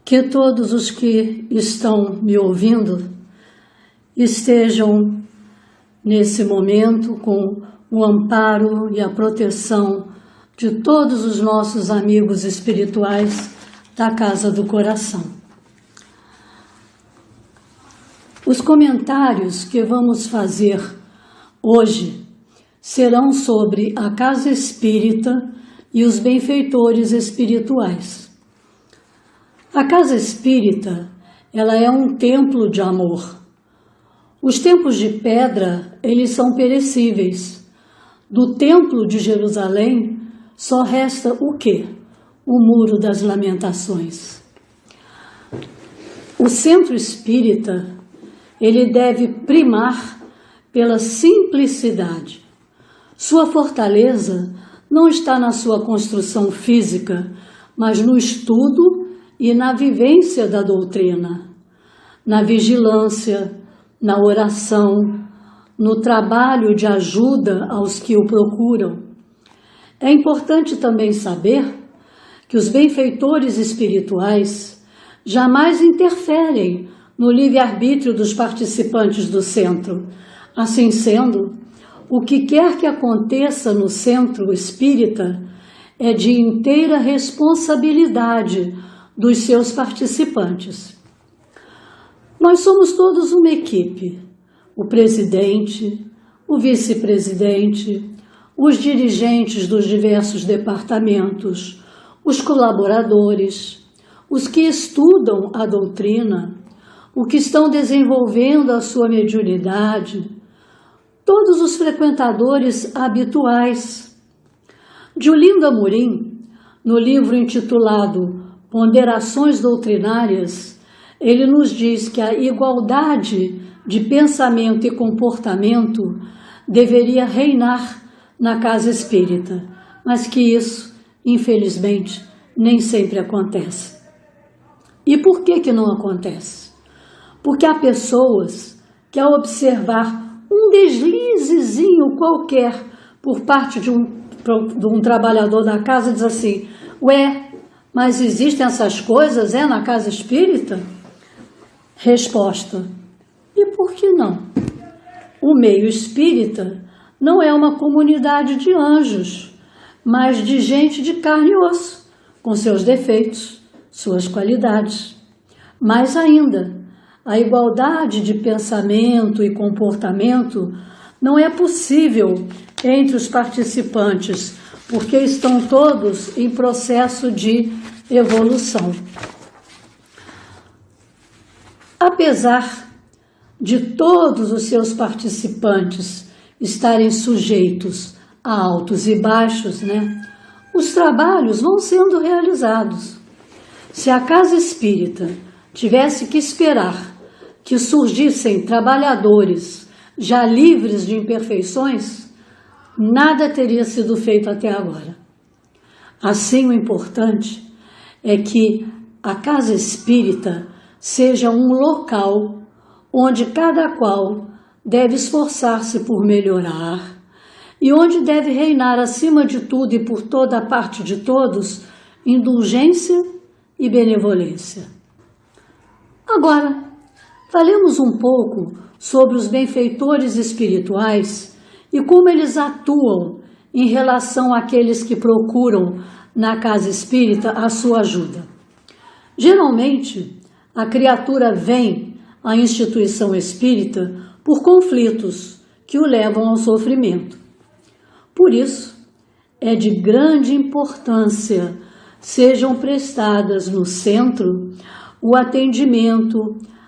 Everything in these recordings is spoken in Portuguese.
Que todos os que estão me ouvindo estejam nesse momento com o amparo e a proteção de todos os nossos amigos espirituais da Casa do Coração. Os comentários que vamos fazer hoje serão sobre a Casa Espírita e os benfeitores espirituais. A Casa Espírita, ela é um templo de amor. Os templos de pedra, eles são perecíveis. Do Templo de Jerusalém só resta o quê? O Muro das Lamentações. O Centro Espírita, ele deve primar pela simplicidade. Sua fortaleza não está na sua construção física, mas no estudo e na vivência da doutrina, na vigilância, na oração, no trabalho de ajuda aos que o procuram. É importante também saber que os benfeitores espirituais jamais interferem no livre-arbítrio dos participantes do centro. Assim sendo, o que quer que aconteça no centro espírita é de inteira responsabilidade dos seus participantes. Nós somos todos uma equipe, o presidente, o vice-presidente, os dirigentes dos diversos departamentos, os colaboradores, os que estudam a doutrina, os que estão desenvolvendo a sua mediunidade, todos os frequentadores habituais. De Olinda Amorim, no livro intitulado Ponderações Doutrinárias, ele nos diz que a igualdade de pensamento e comportamento deveria reinar na casa espírita, mas que isso, infelizmente, nem sempre acontece. E por que não acontece? Porque há pessoas que, ao observar um deslizezinho qualquer por parte de um trabalhador da casa, diz assim: ué, mas existem essas coisas, na casa espírita? Resposta: e por que não? O meio espírita não é uma comunidade de anjos, mas de gente de carne e osso, com seus defeitos, suas qualidades. Mais ainda, a igualdade de pensamento e comportamento não é possível entre os participantes, porque estão todos em processo de evolução. Apesar de todos os seus participantes estarem sujeitos a altos e baixos, os trabalhos vão sendo realizados. Se a casa espírita tivesse que esperar que surgissem trabalhadores já livres de imperfeições, nada teria sido feito até agora. Assim, o importante é que a casa espírita seja um local onde cada qual deve esforçar-se por melhorar e onde deve reinar acima de tudo e por toda a parte de todos indulgência e benevolência. Agora, falemos um pouco sobre os benfeitores espirituais e como eles atuam em relação àqueles que procuram na casa espírita a sua ajuda. Geralmente, a criatura vem à instituição espírita por conflitos que o levam ao sofrimento. Por isso, é de grande importância sejam prestadas no centro o atendimento,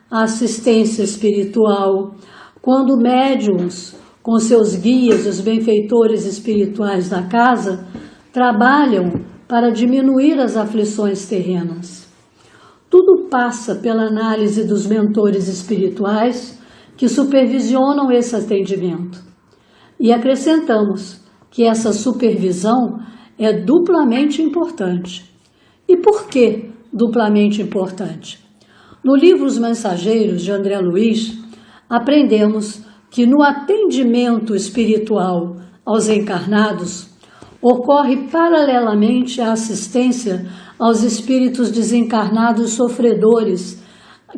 a assistência espiritual, quando médiuns, com seus guias, os benfeitores espirituais da casa, trabalham para diminuir as aflições terrenas. Tudo passa pela análise dos mentores espirituais que supervisionam esse atendimento. E acrescentamos que essa supervisão é duplamente importante. E por que duplamente importante? No livro Os Mensageiros, de André Luiz, aprendemos que no atendimento espiritual aos encarnados ocorre paralelamente a assistência aos espíritos desencarnados sofredores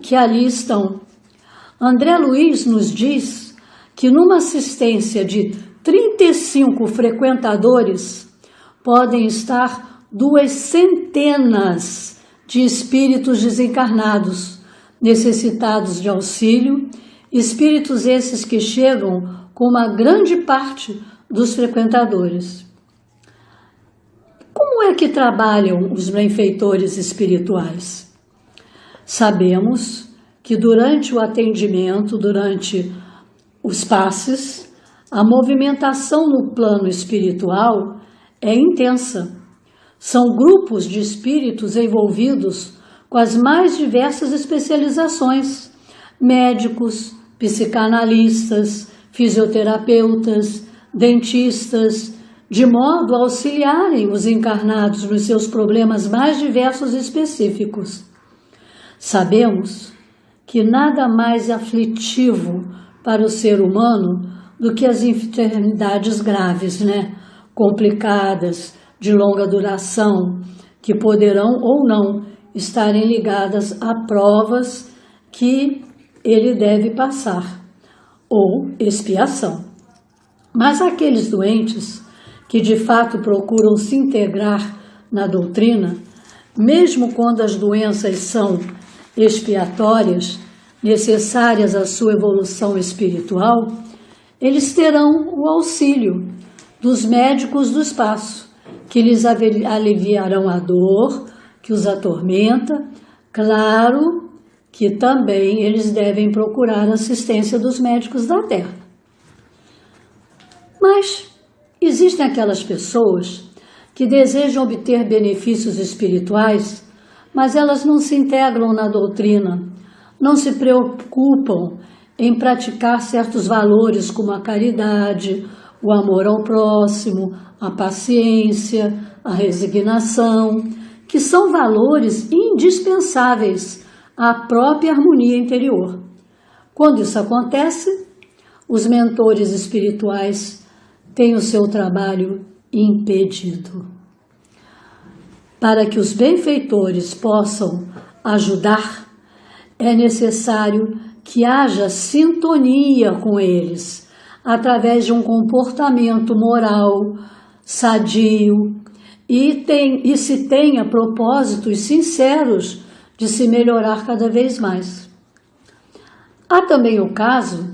que ali estão. André Luiz nos diz que numa assistência de 35 frequentadores podem estar 200 de espíritos desencarnados, necessitados de auxílio, espíritos esses que chegam com uma grande parte dos frequentadores. Como é que trabalham os benfeitores espirituais? Sabemos que durante o atendimento, durante os passes, a movimentação no plano espiritual é intensa. São grupos de espíritos envolvidos com as mais diversas especializações: médicos, psicanalistas, fisioterapeutas, dentistas, de modo a auxiliarem os encarnados nos seus problemas mais diversos e específicos. Sabemos que nada mais aflitivo para o ser humano do que as enfermidades graves, complicadas, de longa duração, que poderão ou não estarem ligadas a provas que ele deve passar, ou expiação. Mas aqueles doentes que de fato procuram se integrar na doutrina, mesmo quando as doenças são expiatórias, necessárias à sua evolução espiritual, eles terão o auxílio dos médicos do espaço, que lhes aliviarão a dor que os atormenta. Claro que também eles devem procurar a assistência dos médicos da Terra. Mas existem aquelas pessoas que desejam obter benefícios espirituais, mas elas não se integram na doutrina, não se preocupam em praticar certos valores como a caridade, o amor ao próximo, a paciência, a resignação, que são valores indispensáveis à própria harmonia interior. Quando isso acontece, os mentores espirituais têm o seu trabalho impedido. Para que os benfeitores possam ajudar, é necessário que haja sintonia com eles, através de um comportamento moral, sadio, e se tenha propósitos sinceros de se melhorar cada vez mais. Há também o caso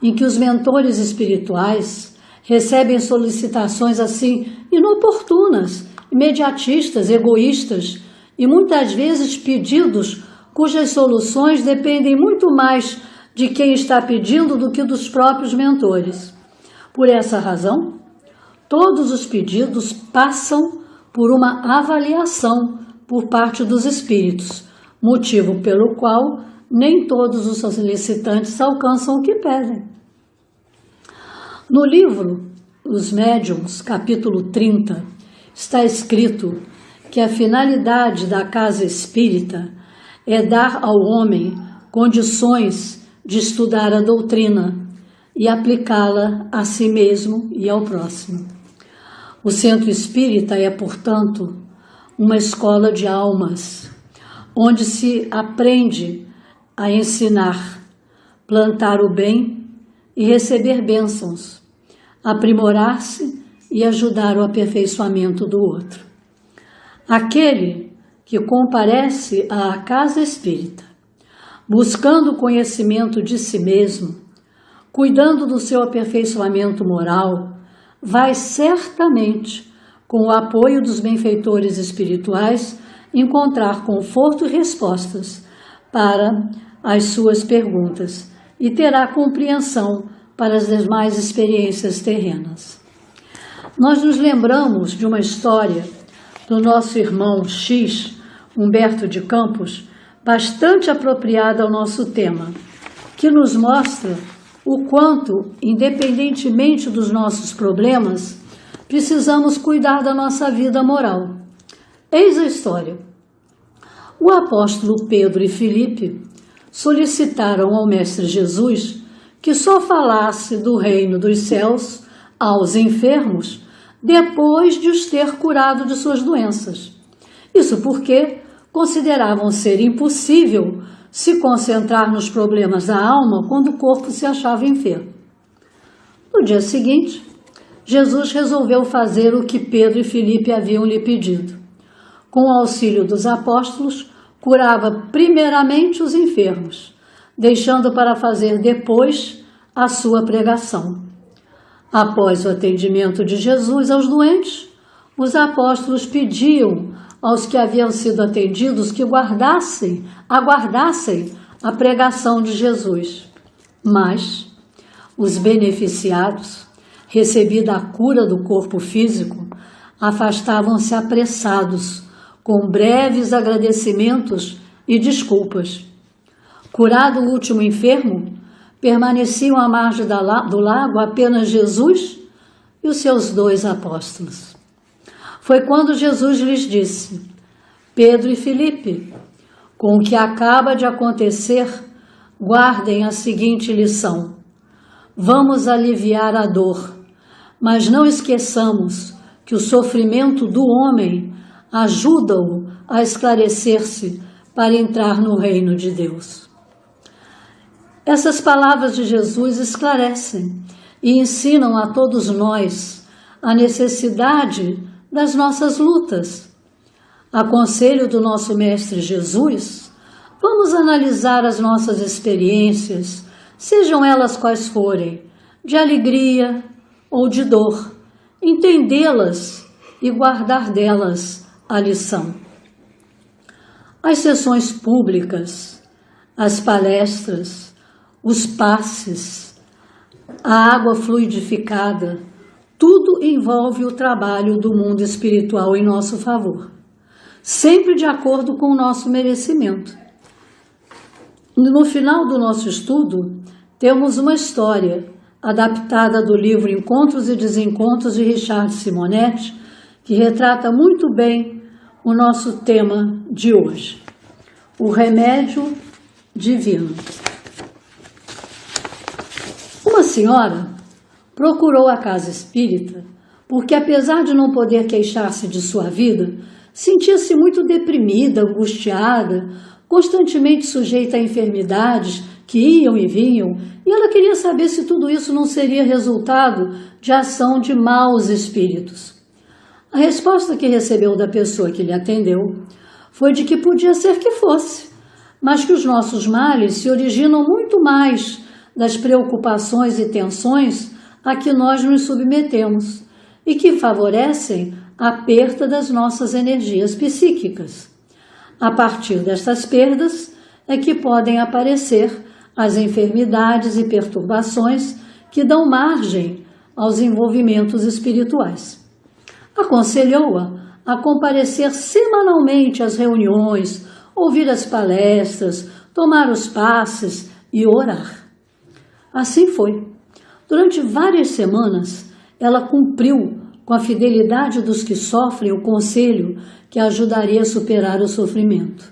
em que os mentores espirituais recebem solicitações assim inoportunas, imediatistas, egoístas e muitas vezes pedidos cujas soluções dependem muito mais de quem está pedindo do que dos próprios mentores. Por essa razão, todos os pedidos passam por uma avaliação por parte dos espíritos, motivo pelo qual nem todos os solicitantes alcançam o que pedem. No livro Os Médiuns, capítulo 30, está escrito que a finalidade da casa espírita é dar ao homem condições de estudar a doutrina e aplicá-la a si mesmo e ao próximo. O centro espírita é, portanto, uma escola de almas, onde se aprende a ensinar, plantar o bem e receber bênçãos, aprimorar-se e ajudar o aperfeiçoamento do outro. Aquele que comparece à casa espírita, buscando o conhecimento de si mesmo, cuidando do seu aperfeiçoamento moral, vai certamente, com o apoio dos benfeitores espirituais, encontrar conforto e respostas para as suas perguntas e terá compreensão para as demais experiências terrenas. Nós nos lembramos de uma história do nosso irmão X, Humberto de Campos, bastante apropriada ao nosso tema, que nos mostra o quanto, independentemente dos nossos problemas, precisamos cuidar da nossa vida moral. Eis a história. O apóstolo Pedro e Filipe solicitaram ao Mestre Jesus que só falasse do reino dos céus aos enfermos depois de os ter curado de suas doenças. Isso porque consideravam ser impossível se concentrar nos problemas da alma quando o corpo se achava enfermo. No dia seguinte, Jesus resolveu fazer o que Pedro e Filipe haviam lhe pedido. Com o auxílio dos apóstolos, curava primeiramente os enfermos, deixando para fazer depois a sua pregação. Após o atendimento de Jesus aos doentes, os apóstolos pediam aos que haviam sido atendidos que aguardassem a pregação de Jesus. Mas os beneficiados, recebida a cura do corpo físico, afastavam-se apressados, com breves agradecimentos e desculpas. Curado o último enfermo, permaneciam à margem do lago apenas Jesus e os seus 2 apóstolos. Foi quando Jesus lhes disse: Pedro e Filipe, com o que acaba de acontecer, guardem a seguinte lição: vamos aliviar a dor, mas não esqueçamos que o sofrimento do homem ajuda-o a esclarecer-se para entrar no reino de Deus. Essas palavras de Jesus esclarecem e ensinam a todos nós a necessidade das nossas lutas. A conselho do nosso Mestre Jesus, vamos analisar as nossas experiências, sejam elas quais forem, de alegria ou de dor, entendê-las e guardar delas a lição. As sessões públicas, as palestras, os passes, a água fluidificada, tudo envolve o trabalho do mundo espiritual em nosso favor, sempre de acordo com o nosso merecimento. No final do nosso estudo, temos uma história adaptada do livro Encontros e Desencontros de Richard Simonetti, que retrata muito bem o nosso tema de hoje, o remédio divino. Uma senhora procurou a casa espírita porque, apesar de não poder queixar-se de sua vida, sentia-se muito deprimida, angustiada, constantemente sujeita a enfermidades que iam e vinham, e ela queria saber se tudo isso não seria resultado de ação de maus espíritos. A resposta que recebeu da pessoa que lhe atendeu foi de que podia ser que fosse, mas que os nossos males se originam muito mais das preocupações e tensões a que nós nos submetemos e que favorecem a perda das nossas energias psíquicas. A partir destas perdas é que podem aparecer as enfermidades e perturbações que dão margem aos envolvimentos espirituais. Aconselhou-a a comparecer semanalmente às reuniões, ouvir as palestras, tomar os passes e orar. Assim foi. Durante várias semanas, ela cumpriu com a fidelidade dos que sofrem o conselho que a ajudaria a superar o sofrimento.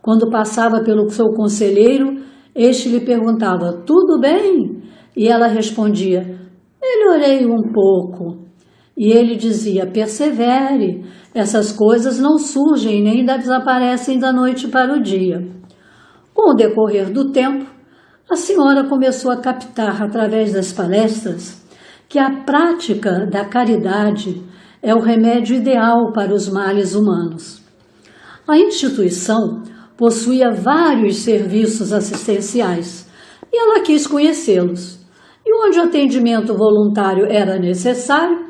Quando passava pelo seu conselheiro, este lhe perguntava: tudo bem? E ela respondia: melhorei um pouco. E ele dizia: persevere, essas coisas não surgem nem desaparecem da noite para o dia. Com o decorrer do tempo, a senhora começou a captar, através das palestras, que a prática da caridade é o remédio ideal para os males humanos. A instituição possuía vários serviços assistenciais e ela quis conhecê-los. E onde o atendimento voluntário era necessário,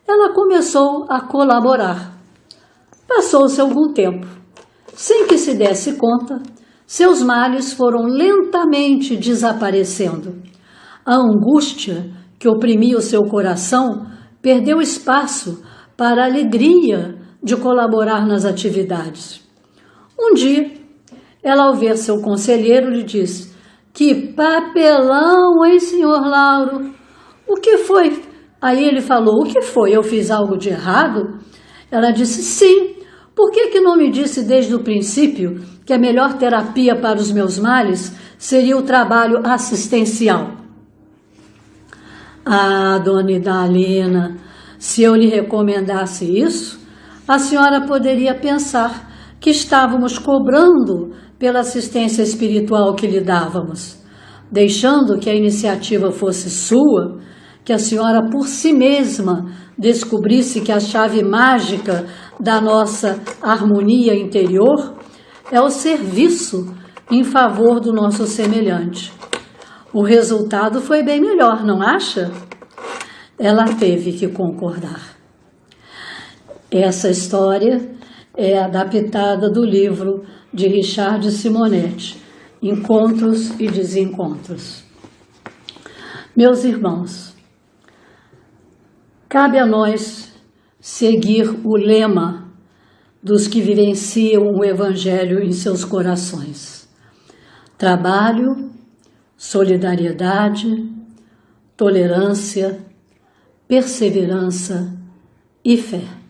ela começou a colaborar. Passou-se algum tempo. Sem que se desse conta, seus males foram lentamente desaparecendo. A angústia que oprimia o seu coração perdeu espaço para a alegria de colaborar nas atividades. Um dia, ela, ao ver seu conselheiro, lhe disse: que papelão, hein, senhor Lauro? O que foi? Aí ele falou: o que foi? Eu fiz algo de errado? Ela disse: sim. Por que não me disse desde o princípio que a melhor terapia para os meus males seria o trabalho assistencial? Ah, dona Idalina, se eu lhe recomendasse isso, a senhora poderia pensar que estávamos cobrando pela assistência espiritual que lhe dávamos, deixando que a iniciativa fosse sua, que a senhora por si mesma descobrisse que a chave mágica da nossa harmonia interior é o serviço em favor do nosso semelhante. O resultado foi bem melhor, não acha? Ela teve que concordar. Essa história é adaptada do livro de Richard Simonetti, Encontros e Desencontros. Meus irmãos, cabe a nós seguir o lema dos que vivenciam o Evangelho em seus corações: trabalho, solidariedade, tolerância, perseverança e fé.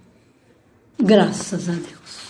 Graças a Deus.